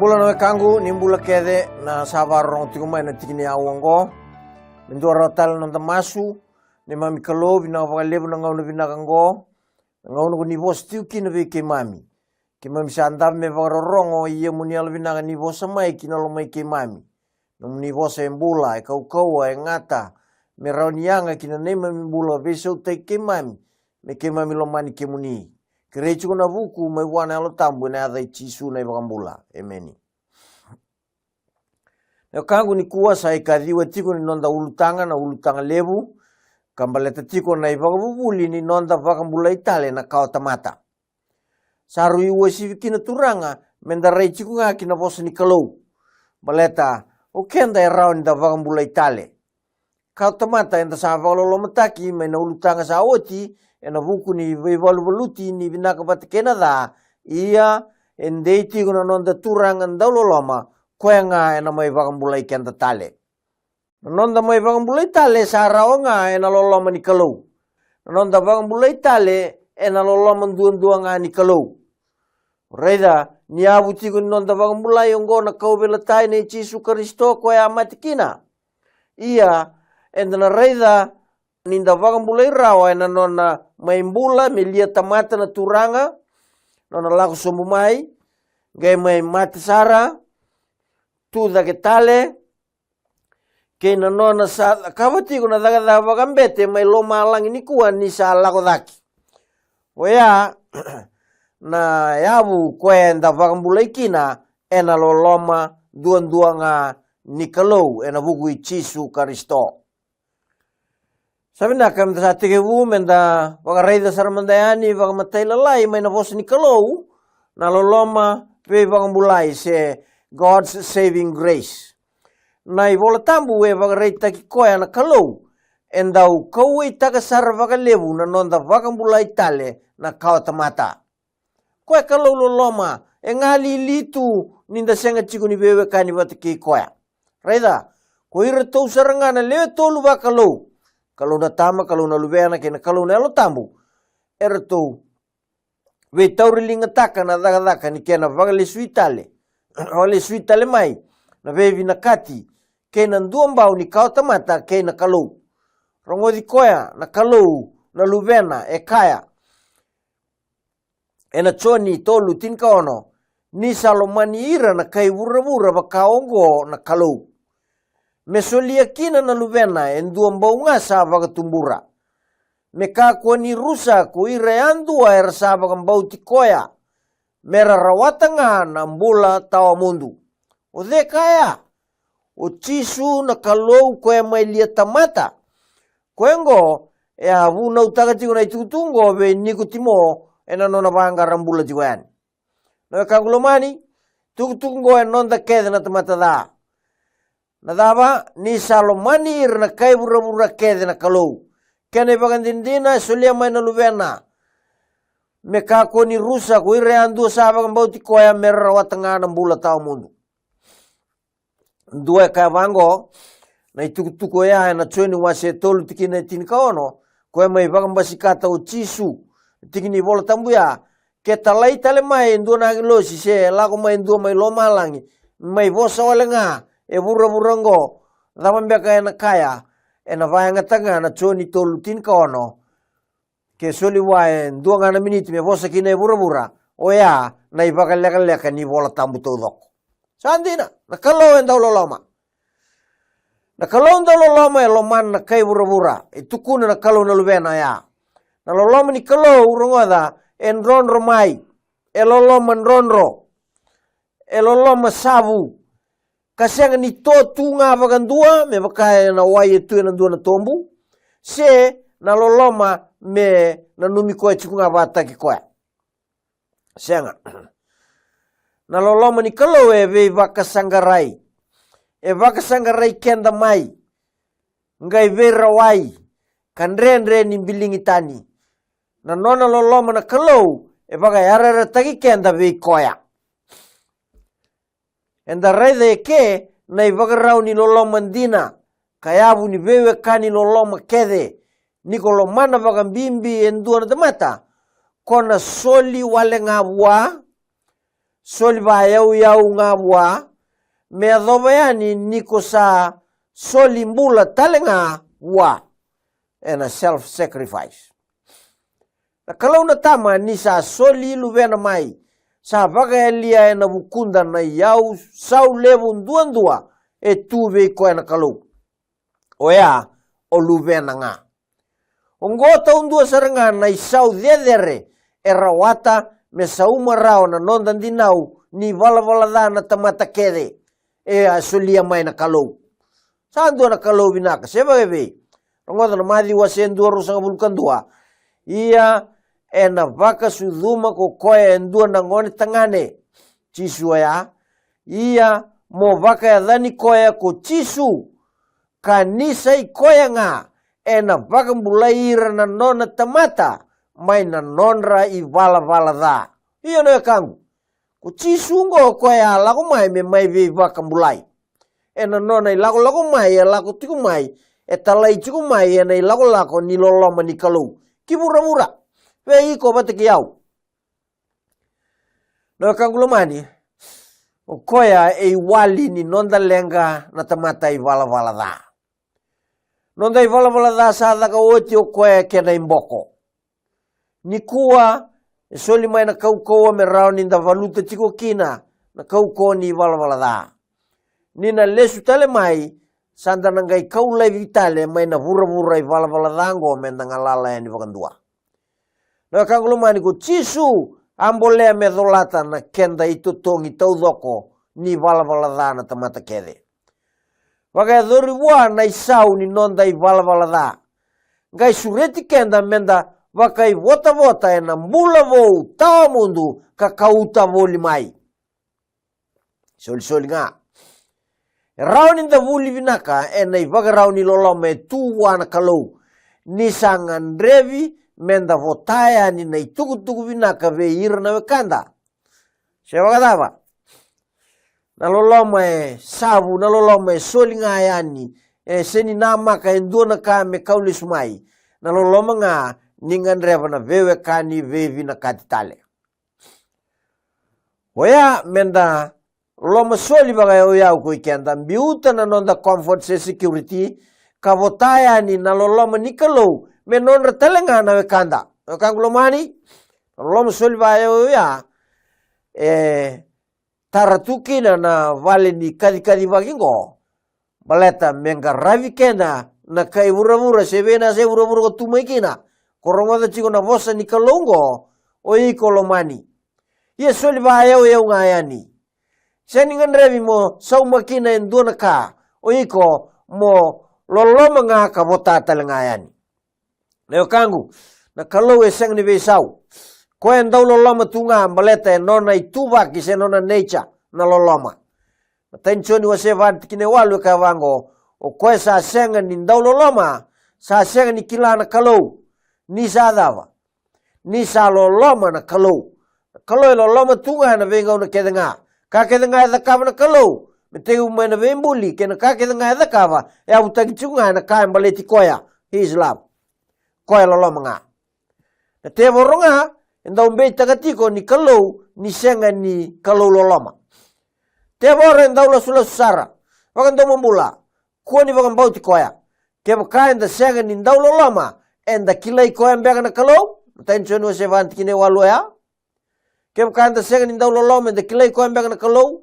Bula na kangu ni bula kede na sabarong tikumay na tikini awango. Mendora tal na tamasu ni mami kalo bina wakalebu na ngau na binakango. Ngau na kunibos tiuki na ke mami. Ke mami sandam me wakarorongo iya muni ala binakan nibos samai kinalomay ke mami. Na munibos ay bula ay kau ay ngata. Me raunianga kina ne mami bula beso tay ke mami. Me ke mami lomani ke muni. Kerechu kuna buku may wana alo tambu na adai chisu na ibakambula. Ameni. Na kangu ni kuwa sa ikadhiwa tiko ni nonda ulutanga na ulutanga lebu. Kambaleta tiko na ibakabubuli ni nonda bakambula itale na kao tamata. Saru iwa sivikina turanga mendarai chiku nga kina bosa ni kalau. Baleta ukenda erao ni da bakambula itale. Kao tamata enda sa bakalolo mataki may na ulutanga sa oti. Ena buku ni valuvaluti ni binaka batikena da iya endeiti kuna nonda turang andaulo lama koenga ena mai bakambulai kenta tale. Nonda mai bakambulai tale sa raonga ena loloma ni kalau. Nonda bakambulai tale ena loloma duang-duanga ni kalau. Reda ni abuti kun nonda bakambulai ongo na kau belatai ni Yesu Kristo koe amatikina. Iya enda na reda ninda bakambulai rawa ena nona maimbula melia tamata na turanga nona laku sombu mai gai mai mati sara tu da ke tale ke na nona sa kabati kuna daga bakambete mai loma alang ini kuan ni sa lako daki oya na yabu koe nda bakambulai kina ena loloma duang-duanga ni kalau ena buku Yesu Kristo. Sabi na kami sa tigewu menda wakareida saramandayani wakamatay lalay may nabos ni kalau na loloma pe wakambulay se God's saving grace. Na ibola tambu we wakareida kikoya na kalau endaw kaway tagasar wakalebu na nonda wakambulay tale na kawatamata. Koe kalau loloma engali litu ninda senga chiku ni bewe kani batiki koya. Reida ko irato sarangana lewe tolu wakalau. Kalau na tama, kalau na lubeana, kena kalau na alo tambu. Erto, we taurilinga taka na daga ni kena vagale suitale. Vagale suitale mai, na vevi na kati. Kena nduambau ni kao tamata, kena kalau. Rongodi koya, na kalau, na lubeana, e kaya. Ena choni tolu tinka ono. Ni salomani ira na kai vura-vura bakaongo na kalau. Mesolia kina na luvena enduambau ngasa vagatumbura. Meka ni rusa ku ireandua ersa vagambau tikoya. Mera rawatanga na mbula tawa mundu. O de kaya. O chisu na kalau koe mai lia tamata. Koengo ya vuna utaga tigo na itutungo be nikutimo ena nona vanga rambula jiwan. Na kagulomani tukutungo enonda kede na tamata da. Nadaba ni salomani na kai bura-bura kede na kalau. Kene bagandindina sulia mai na luvena. Meka ko ni rusa ko ireandu sa bagambau tikoya merawa tengah ng bula tao mundo. Dua ka bango na itukutuko ya na choni wase tolu tikina tinkaono ko mai bagambasikata o chisu tikini bola tambuya ketalai tale mai ndo na losi se lago mai ndo mai loma langi mai bosa wala nga e burra-burrango, daman biya kaya na kaya, e na vaya nga tanga na choni tolutin ka ono, ke soliwaen, dua nga na miniti me bosa kina e burra-burra, o ya, na ibakaleka-leka ni bola tambu todok. Saan di na? Nakalawan daw loloma. Nakalawan daw loloma e loman na kay burra-burra, e tukuna nakalaw na lubena ya. Na loloma ni kalaw, urungoda, en ronro mai, e loloma ronro, e loloma sabu, kasi ang ni totu nga bagandua me bakaya na waye tu na dua na tombu se na loloma me na numi ko chiku nga bata ki ko senga na loloma ni kalo e vakasanggarai kenda mai ngai vera wai kanrenre ni bilingi tani na nona loloma na kalo e bakaya ara tagi kenda ve koya. Enda rede ke na ivagarau ni loloma ndina kayabu ni bewe kani loloma kede ni kolomana vagambimbi endua na tamata kona soli wale ngabua soli ba yau nga wa me dhobayani niko sa soli mbula talenga wa ena self-sacrifice. Na kalau na tama ni sa soli luvena mai sa vaga elia ena bukunda na yau sau levun duandua e tuve ko ena kalau. Oya o luvena nga. Ongota undua sarenga na isau dedere erawata me sauma rao na nondan dinau ni vala na tamata kede e asolia mai na kalau. Sando na kalau binaka seba bebe. Ongota na madi wasendua rusanga bulkan dua. Ia ena vaka suduma ko koe endua na ngone tangane. Cisu ya. Ia mo vaka ya dhani koe ko cisu. Kanisa i koe nga. Ena vaka mbulaira na nona tamata. Mai na nonra i vala dha. Ia no kangu. Ko cisu ngo koe a lago mai me mai vei vaka mbulai. Ena nona i lago mai e lago tiku mai. E talai tiku mai ena i lago ni loloma ni kalau. Ki mura. Vei ko bate ki au. No kangu mani. O koea e wali ni nonda lenga na tamata i vala dha. Nonda i vala dha sa dha ka oti o koea kena imboko. Ni kua e soli mai na kaukoa me rao ni nda valuta tiko kina na kaukoa ni vala dha. Ni na lesu tale mai sanda nangai kaulai vitale mai na vura i vala dha ngo me na ngalala ni vakandua. Na kangulo mani ko cisu ambolea me dholata na kenda itu tongi tau doko ni vala dha na tamata kede. Waka dhori wa na isau ni nonda i vala dha. Ngai sureti kenda menda waka i vota e na mbula vou tawa mundu ka kauta voli mai. Soli nga. Rao ni nda vuli vinaka e na i waka rao ni loloma e tu wana kalau. Ni sangan revi menda votaya ni na ituku vinaka ve ira na wekanda. Sewa kadava. Na loloma e sabu, na loloma e soli nga yani. E seni nama ka endua ka me kaulis mai. Na loloma nga ningan reva na vewe kani vevi na katitale. Oya menda loloma soli baga oya uko ikenda. Biuta na nonda comfort se security. Ka votaya ni na loloma ni kalau. Me non ratelenga na wekanda. Kangulo mani. Loloma soli baga oya. Taratuki na vale ni kadi vagingo. Baleta menga ravi kena na kai vura sebena se vura ko tumai kina. Korongoda chiko na vosa ni kalongo o i kolomani. Ye soli baga o ngayani. Seningan revi mo sau makina enduna ka o iko mo loloma nga ka vota talangayani. Leo kangu na kalau eseng ni besau. Ko endau loloma tunga baleta nona ituba ki se nona nature na loloma. Tensioni wase vanti kine walu ka wango o ko sa senga ni ndau loloma sa senga ni kilana kalau ni sa dava. Ni sa loloma na kalau. Kalau loloma tunga na venga una kedenga. Ka kedenga da kava na kalau. Meteu mena vembuli kena ka kedenga da kava. E au tagi tunga na ka baleti koya. His love. Koya loloma nga. Na te voronga endau mbei tagatiko ni kalau ni senga ni kalau loloma. Te vore endau la sula susara. Wakandau mambula. Kua ni wakambau ti koya. Ke waka enda senga ni ndau loloma. Enda kilai koya mbega na kalau. Tensioni wase vanti kine walu ya. Ke waka enda senga ni ndau loloma. Enda kilai koya mbega na kalau.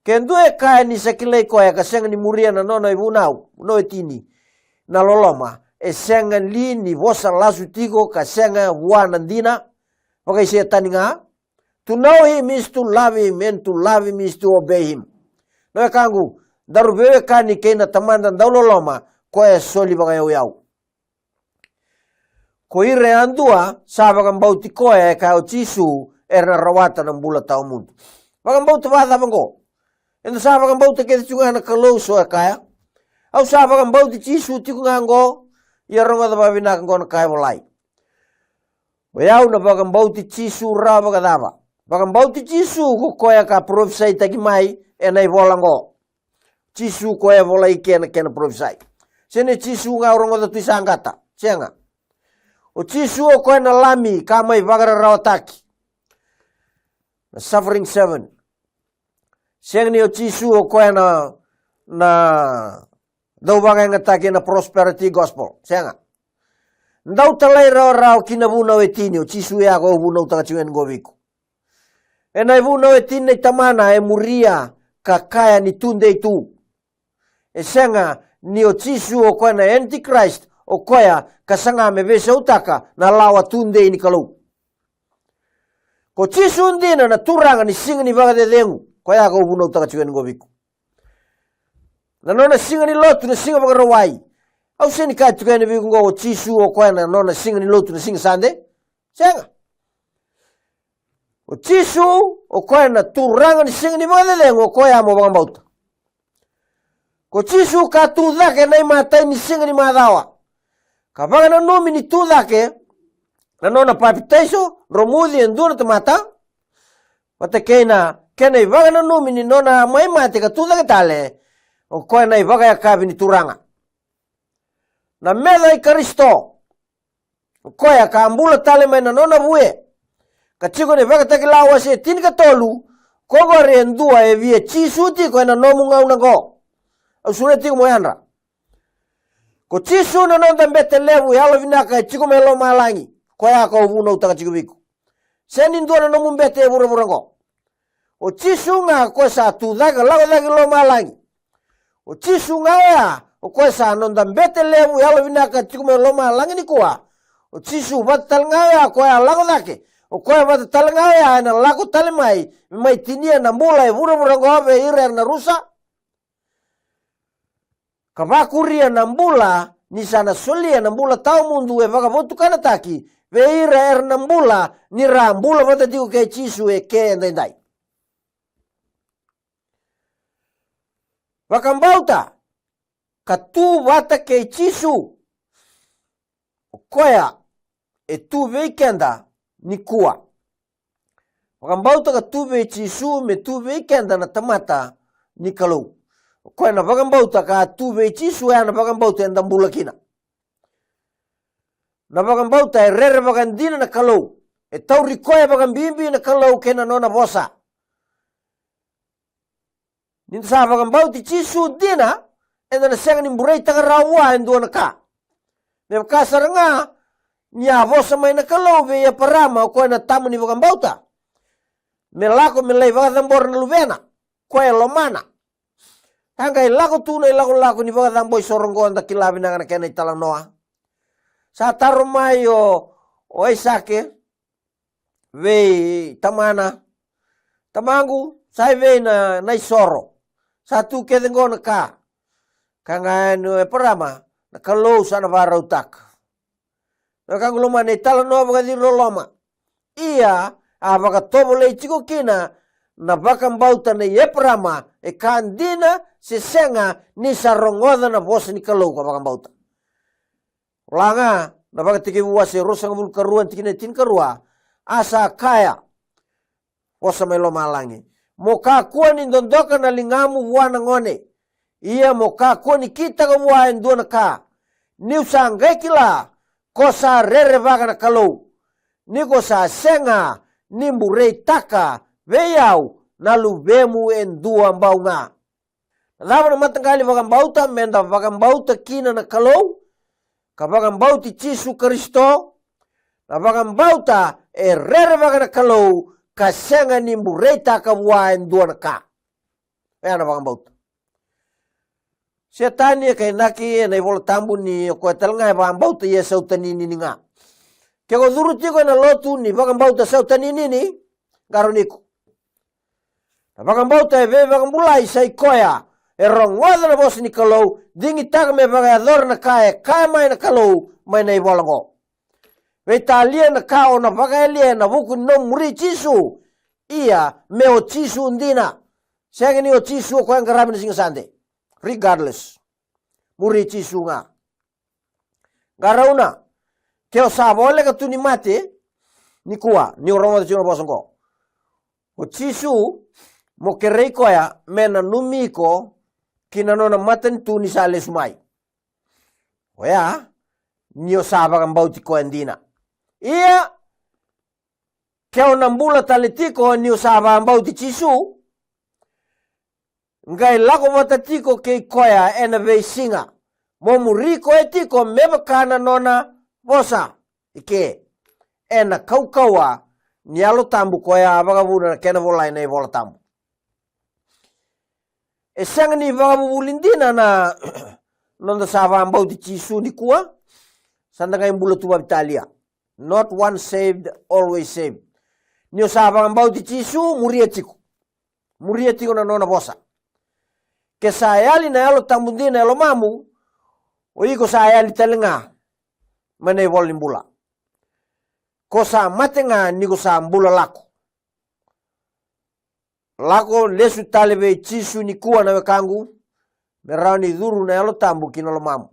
Ke ndu e kaya ni sa kilai koya ka senga ni muria na nono i vunau. Uno e tini. Na loloma. E senga li ni vosa lasu tigo ka senga wana ndina. Waka isi tani nga. To know him is to love him and to love him is to obey him. No kangu. Daru vewe kani kena tamanda ndau loloma. Ko e soli baka yau. Ko ire andua. Sa baka mbauti koe e kao tisu. Erna rawata ng bula tao mundo. Baka mbauti vada bango. Endo sa baka mbauti kete chunga na kalau so e kaya. Au sa baka mbauti tisu tiku ngango. Iaronga da babinakan ko na kaya walai. Wayau na baka mbauti tisu ra baka dava. Baka mbauti tisu ko koya ka profesai taki mai. E nai volango. Tisu koya volai kena profesai. Sene tisu nga orongo da tuisa angata. Sianga. O tisu o koya na lami kamai vagara rawataki. na suffering 7. Siang ni o Jisu o koya na daw bagay nga taki na prosperity gospel. Siya nga. Ndaw talay raw kinabunaw etini o Jisu ya ko bunaw tagachiwen goviko. E na ibunaw etini tamana e muria kakaya ni tunde itu. E siya nga ni o Jisu o koya na Antichrist o koya kasanga mebesa utaka na lawa tunde ini kalau. Ko Jisu ndina na turanga ni singa ni baga de dengu. Koya ko bunaw tagachiwen goviko. Na nona singa ni lotu na singa baga rawai. Au seni kai tukai ni biku ngo Jisu o koya na nona singa ni lotu na singa sande. Senga. O Jisu o koya na turanga ni singa ni baga de dengu o koya mo baga mbauta. Ko Jisu ka tudake na imatai ni singa ni madawa. Ka baga na nomi ni tudake na nona papitaiso romudi endura te mata. Wata kena ibaga na nomi ni nona maimate ka tudake tale. O koya na ibaga ya kabi ni turanga. Na meda i Kristo. O koya ka ambula tale mai na nona bue. Ka chiko ni ibaga taki lawa se tin ka tolu. Kogo rendua e vie Jisu ti koya na nomu ngau na go. Au sure tiko moyanra. Ko Jisu na nonda mbete levu ya alo vinaka e chiko melo malangi. Koya ka ubu na utaka chiko biku. Seni ndua na nomu mbete e bura go. O Jisu nga koe sa tu daga lago dagi lo malangi. O Jisu nga ya o koe sa nonda mbete levu ya alo vinaka chiko melo malangi ni kuwa. O Jisu batal nga ya koe a lago dake. O koe batal nga ya na lago tali mai tinia na mbula e bura go ave ire na rusa. Kabakuria na mbula ni sana solia na mbula tau mundu e vagabotu kana taki. Ve ire na mbula ni ra mbula vata digo ke Jisu e ke endai. Vakambauta katu vata ke Jisu o koya e tu veikenda ni kua. Vakambauta katu ve Jisu me tu veikenda na tamata ni kalau. Koe na vakambauta ka tu ve Jisu e na vakambauta enda mbula kina. Na vakambauta e rere vakandina na kalau. E tauri koe vakambimbi na kalau kena nona bosa. Ninta sa vakambauti Jisu dina enda na senga ni mburei taka rawa endua na ka. Me kasar nga nia bosa mai na kalau ve ya parama koe na tamu ni vakambauta. Me lako me lei vakadambor na luvena. Koe lomana. Hanggai lako tuna lako ni baga tamboi sorongo anda kilabi na kana kena italang noa. Sa taro mai o Isake ve tamana tamangu sai ve na isoro. Sa tu kedengo na ka. Kanga no e parama na kalau sana vara utak. Na kangulo mane italang noa baga di loloma. Ia a baga tobo le chiko kina na vakambauta na yeprama e kandina se senga ni sarongoda na bosa ni kalau ka vakambauta. Langa na vakatiki buwa se rosang bul karuan tikina tin karua asa kaya bosa melo malangi. Moka kuan ni dondoka na lingamu buwa na ngone. Ia moka kuan ni kita ka buwa endua na ka. Ni usang gekila kosa rere vaga na kalau. Ni kosa senga ni mburei taka veiau na lubemu endua mbau nga. Dava na matanggali vakambauta menda vakambauta kina na kalau. Ka vakambauti Jisu Kristo. Na vakambauta e rere vaga na kalau. Kasenga ni mburei taka wa endua na ka. Ea na vakambauta. Setani e kai naki e na ivola tambu ni koe talanga e vakambauta i e sautani nini nga. Kego dhuruti koe na lotu ni vakambauta sautani nini. Garo niku. Na vakambauta e ve vakambulai sai koya. E rongoda na bosi ni kalau. Dingi taka me vakador na kaya. Kaya mai na kalau. Mai na ivolango. Ve talia na kao na vakaelia na vuku no muri Jisu. Ia me o Jisu undina. Sega ni o Jisu o koe ngarami na singa sande. Regardless. Muri Jisu nga. Garauna. Keo sabole ka tu ni mate. Ni kuwa. Ni rongoda chino bosongo. O Jisu mo kerei koya mena numiko kina nona matan tu ni sale sumai. Oya, nio saba kan bauti ko andina. Ia keo nambula talitiko ni usaba ambao ti chisu ngai lako matatiko ke koya ena veisinga momuriko etiko mebakana nona bosa ike ena kaukawa ni alo tambu koya abagabuna kena volai nei vola tambu esang ni vagabulindina na nonda saba ambao ti chisu ni kuwa sandanga imbula tuba Italia not one saved always saved ni usaba ambao ti chisu muria tiko na nona bosa ke sayali na alo tambundina alo mamu o iko sayali telenga mane volimbula ko sa matenga ni ko sa mbula lako lesu talebe chisu ni kuwa na wekangu merani dhuru na alo tambu kinalo mamu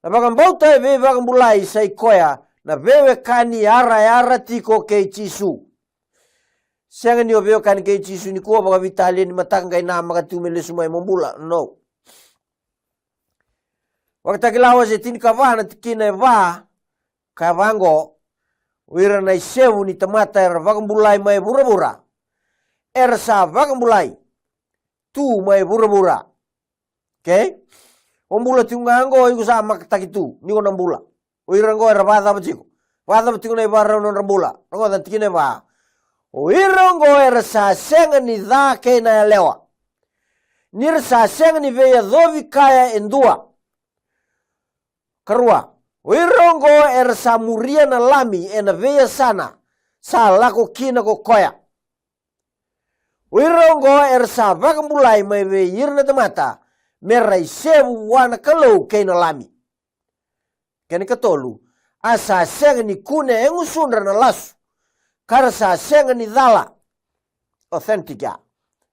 na baka mbauta eve baka mbulai sai koya na vewe kani ara tiko ke chisu senga ni oveo kani ke chisu ni kuwa baka vitali ni matanga ina maka tumele sumai mbula no wakati kilawa zetini kavana tikine va kavango wira na isewu ni tamata era baka mbulai mai bura ersa baka mbulai tu mai bura okay ombula tiungango iku sa maktakitu niko nambula oirango era vada batiko nei barra non rambula ngo dan tikine va oirango era sa senga ni dha ke na lewa nir sa senga ni veya dovi kaya endua karua oirango era sa muria na lami ena veya sana sa lako kina ko koya oirango era sa vakambulai mai ve yirna tamata merai sebu wana kalau kena lami kene katolu asa senga ni kune engusundra na lasu kara sa senga ni dhala authentica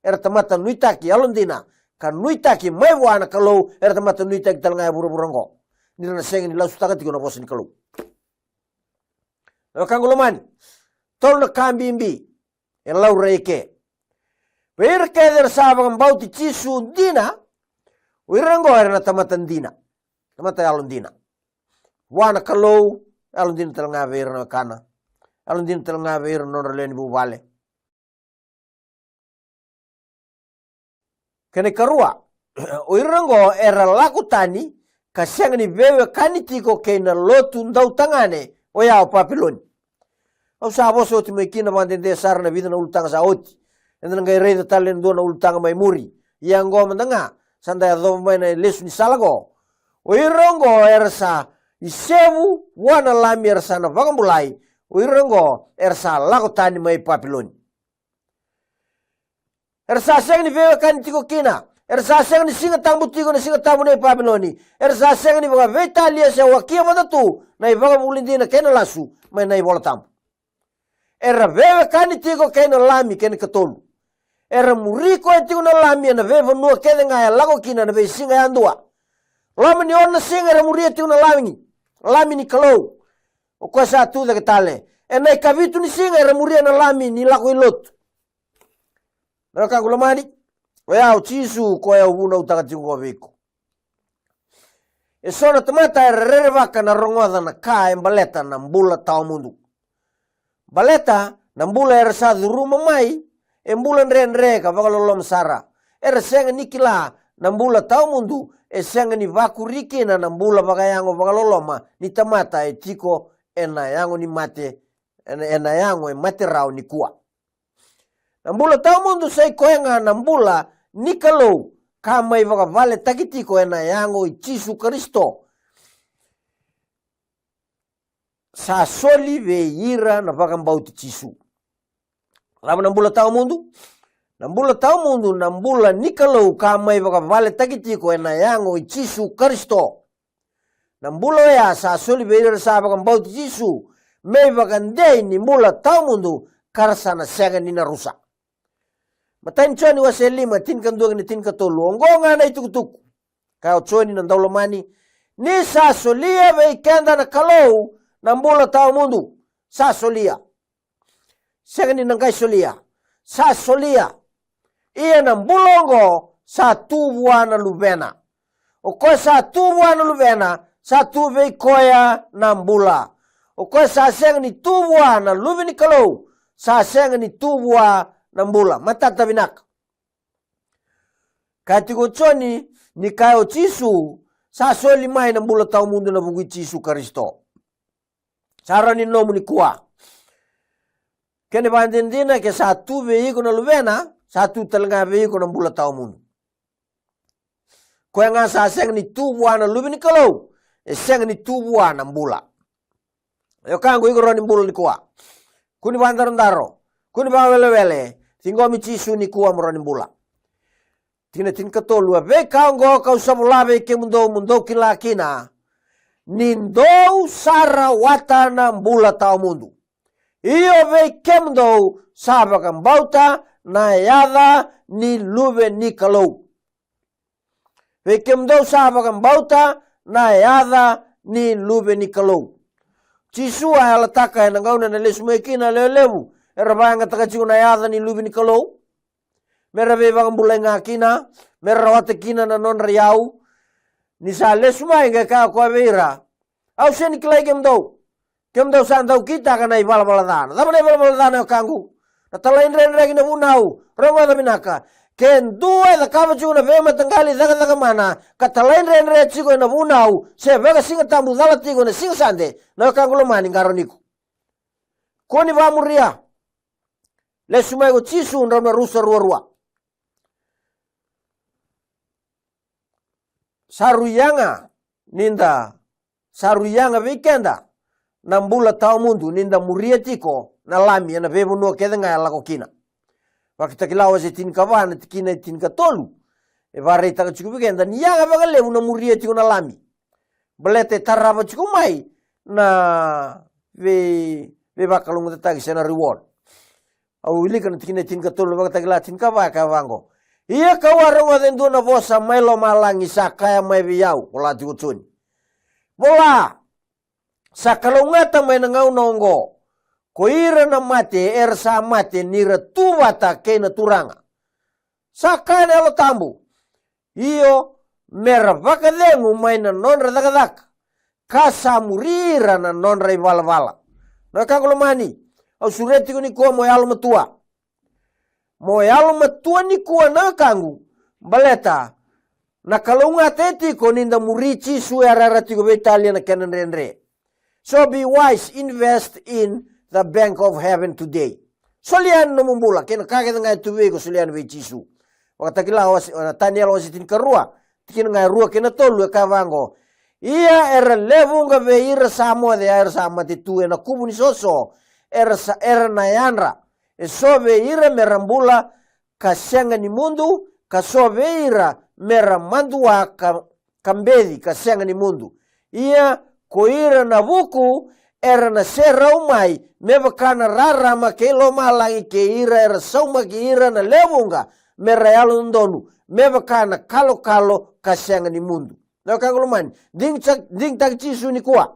era tamata nuitaki alondina kan nuitaki mai wana kalau era tamata nuitaki talngai buru-burango nirana senga ni lasu takati kuna bosa ni kalau kangulomani tol na kambimbi elau reike per keder sabang bauti chisu dina wirango era tamata dina tamata alondina wana kalau alondina talnga verna kana alondina talnga verna non releni bu vale kene karua wirango era lakutani kasang ni vewe kanitiko kena lotu ndau tangane oya papiloni au sabo so timekina mandende sarna vidana ultanga sa oti enda ngai rei talen dona ultanga mai muri yang go mendanga sanda do mai lesu ni salago wirango ersa isewu wana lami ersa na vakambulai wirango ersa lakutani mai papiloni ersa seng ni vewe kanitiko kina ersa seng ni singa tambu tiko na singa tambu nei papiloni ersa seng ni vaga vetalia se wakia madatu na ivaga mulindina kena lasu mai nei bola tambu era vewe kanitiko kena lami kena katolu era muriko etiko na lami na vewe nua kede ngaya lago kina na vewe singa yandua lama ni ona singa era muri etiko na lami ni kalau o kwa sa tu da ketale ena ikavitu ni singa era muri na lami ni lago ilot naka kulamani oya uchisu ko ya ubuna utakatiku kwa viko esona tamata era vaka na rongoda na ka embaleta na mbula tao mundu baleta na mbula era sa duruma mai embula nrenre ka vakalolom sara era senga nikila na mbula tao mundu senga ni vakuriki na mbula vakayango vakaloloma ni tamata etiko ena yango ni mate ena yango mate rao ni kuwa na mbula tao mundu sai koenga na mbula nikalo kama ivaka vale takitiko ena yango Jesu Kristo sa soli ve yira na vakambauti Jesu lama nambula tao mundu nambula nikalo kama ivaka vale takitiko ena yango Jesu Kristo nambula ya sa soli ve yira sa vakambauti Jesu me vakandei ni mbula tao mundu karsana sega nina rusa matain choni waselima tin kanduang ni tin katolu ongonga na itukutuku kaya choni na ndaulamani ni sa solia ve kenda na kalau nambula tao mundu sa solia segani nangai solia sa solia iya nambulongo sa tubuana luvena o sa tubuana luvena sa tuve koya nambula o sa segani tubuana luveni kalau sa senga ni tubwa na mbula matata vinaka katiko choni ni kayo chisu sa soli mai na mbula tau mundu na bugi chisu Kristo sara ni nomu ni kuwa kene bandindina ke satu veiko na luvena satu telanga veiko na mbula tau mundu ko nga sa senga ni tubwa na lubini kalau senga ni tubwa na mbula yo kango igoro ni mbula ni kuwa kuni bandarondaro kuni bawele tingomi chisu ni kuwa mro ni mbula tina tinkatolua ve kango kau sabulabe ke mundo kilakina nindo sara watana mbula tau mundu iyo ve kemdo sabakan bauta na yada ni lube ni kalau ve kemdo sabakan bauta na yada ni lube ni kalau chisu ala taka na ngauna na lesumekina lelebu erabanga takachiku na yada ni lube ni kalau mera be bang bulai ngakina mera wate kina na non riau ni sa lesuma inga ka ko beira au sen klai kemdo san tau kita kana ibal baladana da bale baladana kangu na talain ren na bunau ronga da minaka ken dua da ka chu na be matangali daga mana ka talain ren chigo na bunau se vega singa tambu dala tigo na singa sande na kangu lo mani garoniku koni ba muria lesuma go chisu ndo na rusa ruwa saruyanga weekenda na mbula tau mundu ninda muria tiko na lami na bebu no keda nga la kokina wakita kilawa se tin kawana tikina tin katolu e bare ta chiku weekenda ni yanga bagale una muria tiko na lami belete taraba chiku mai na ve bakalungu ta sena reward au ili kan tikina tin katolu wakita kilawa tin ka wango iya kawarunga dendu na bosa mailo malangi sakaya mai biyau pola tiuchun bola sakalungata mai ngau nongo koira na mate ersa mate nira tubata kena turanga sakana lo tambu iyo merabaka dengu mai na nonra dagadak kasamurira na nonra ivala na kangolomani au sureti ni ko mo yalo matua moyalo matua ni kuwa na kangu baleta na kalunga teti ko ninda murichi suara tiko be Italia na kenan renre so be wise invest in the bank of heaven today solian no mumbula ken kage nga tuwe ko solian be chisu wakatakila Daniel wasitin karua tikin nga rua ken tolu ka wango ia levunga be ira samo de ira samati tuwe na kubuni soso era na yanra sobe ira merambula kasenga ni mundu kasobe ira meramandua kambedi kasenga ni mundu ia koira na buku era na serau mai mebakana rara makelo malangi ke ira era sauma ke ira na levunga merayalo ndonu mebakana kalo kasenga ni mundu na kanguluman ding tak chisu ni kuwa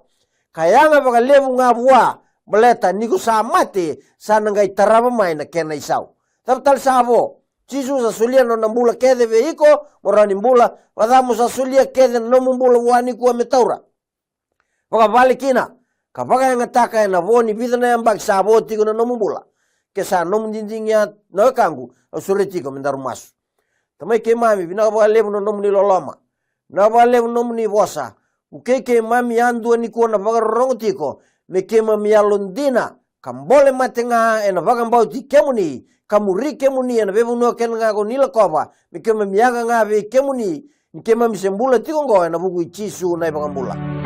kayanga baka levunga bua beleta niku samate sana ngai taraba mai na kena isau taptal sabo chisu sa sulia no nambula kede veiko morani mbula wadamu sa sulia kede no mbula wani ku metaura baka balikina kapaka yang ataka na voni bidana yang bak sabo tiku no mbula kesa no mdindinya no kangu sureti ko mendaru masu tamai ke mami bina ba lebu no mni loloma na ba lebu no mni bosa ukeke mami andu ni ko na baga rongtiko mekema mialondina kambole matenga ena bagambauti kemuni kamuri kemuni ena bebuno kenga ko nila koba mekema miaga nga be kemuni mekema misembula tikongo ena bugu chisu na bagambula